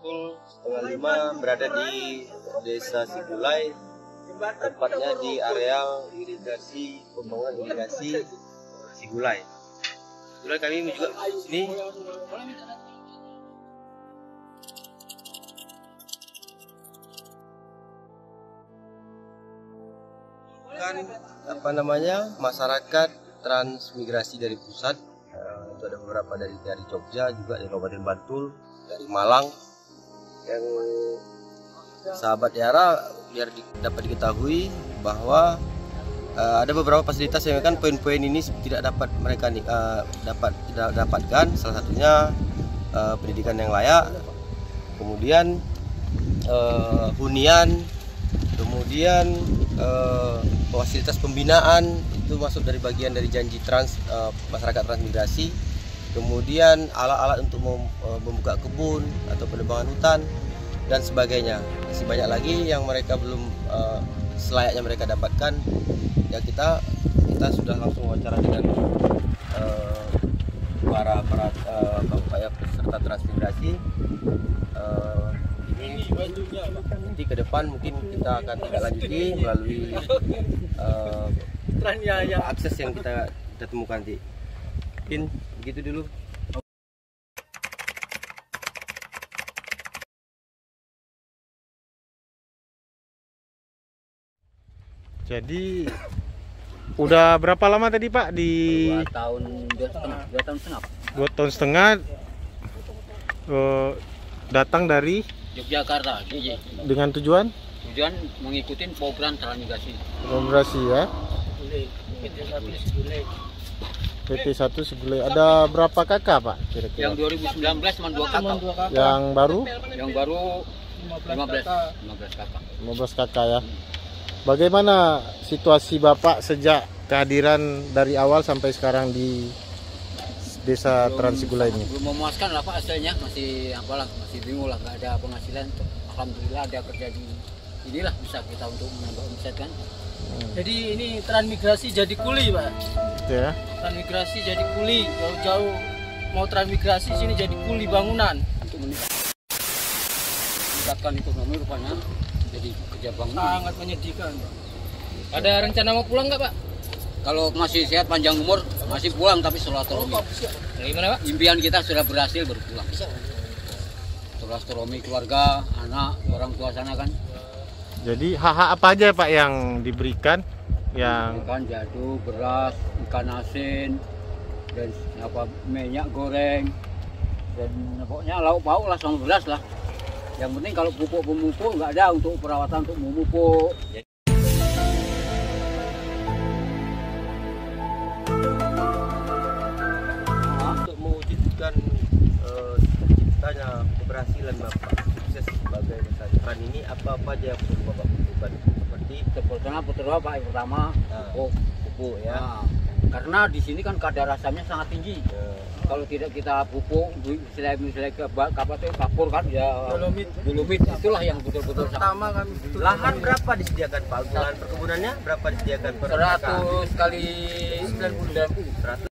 pukul 4:30 berada di Desa Sigulai, tepatnya di areal irigasi pembangunan irigasi Sigulai. Kemudian kami juga ini kan masyarakat transmigrasi dari pusat. Itu ada beberapa dari Jogja, juga dari Kabupaten Bantul, dari Malang. Yang sahabat Yara biar dapat diketahui bahwa ada beberapa fasilitas yang kan poin-poin ini tidak dapat mereka dapatkan. Salah satunya pendidikan yang layak, kemudian hunian, kemudian fasilitas pembinaan itu masuk dari bagian dari janji masyarakat transmigrasi. Kemudian alat-alat untuk membuka kebun atau penebangan hutan dan sebagainya. Masih banyak lagi yang mereka belum selayaknya mereka dapatkan. Ya kita sudah langsung wawancara dengan para peserta transmigrasi. Ini nanti ke depan mungkin kita akan tidak lanjuti melalui akses yang kita temukan nanti. Mungkin begitu dulu. Jadi udah berapa lama tadi Pak di 2 tahun setengah. 2 tahun setengah datang dari Yogyakarta, dengan tujuan mengikuti program transmigrasi. ya. PT1 Sigulai. Ada berapa kakak Pak kira-kira? Yang 2019 cuma 2 kakak. Yang baru 15 kakak. 15 kakak ya. Bagaimana situasi Bapak sejak kehadiran dari awal sampai sekarang di Desa Sigulai ini? Belum memuaskan lah Pak, hasilnya masih bingung lah, nggak ada penghasilan. Alhamdulillah ada kerja di inilah bisa kita untuk menambah omset kan. Jadi ini transmigrasi jadi kuli Pak. Ya. Transmigrasi jadi kuli, jauh-jauh mau transmigrasi sini jadi kuli bangunan. Untuk meningkatkan ekonomi rupanya jadi kerja bangunan. Sangat menyedihkan Pak. Ada rencana mau pulang nggak Pak? Kalau masih sehat panjang umur masih pulang, tapi silaturahmi. Gimana Pak? Impian kita sudah berhasil baru pulang. Silaturahmi keluarga, anak, orang tua sana kan. Jadi hak-hak apa aja Pak yang diberikan? Yang Ikan jadu, beras, ikan asin, dan minyak goreng, dan pokoknya lauk pauk lah sama beras lah. Yang penting kalau pupuk pemupuk nggak ada untuk perawatan untuk memupuk. Untuk mewujudkan cita-citanya keberhasilan Bapak sukses sebagai pesan ini, apa aja yang perlu Bapak butuhkan? Seperti Pertama Pak, yang pertama pupuk ya. Nah, karena di sini kan kadar asamnya sangat tinggi. Kalau tidak kita pupuk, misalnya kapur kan ya dolomit itulah yang betul-betul pertama kami lahan berapa disediakan Pak? Lahan perkebunannya berapa disediakan per 100 kali 99.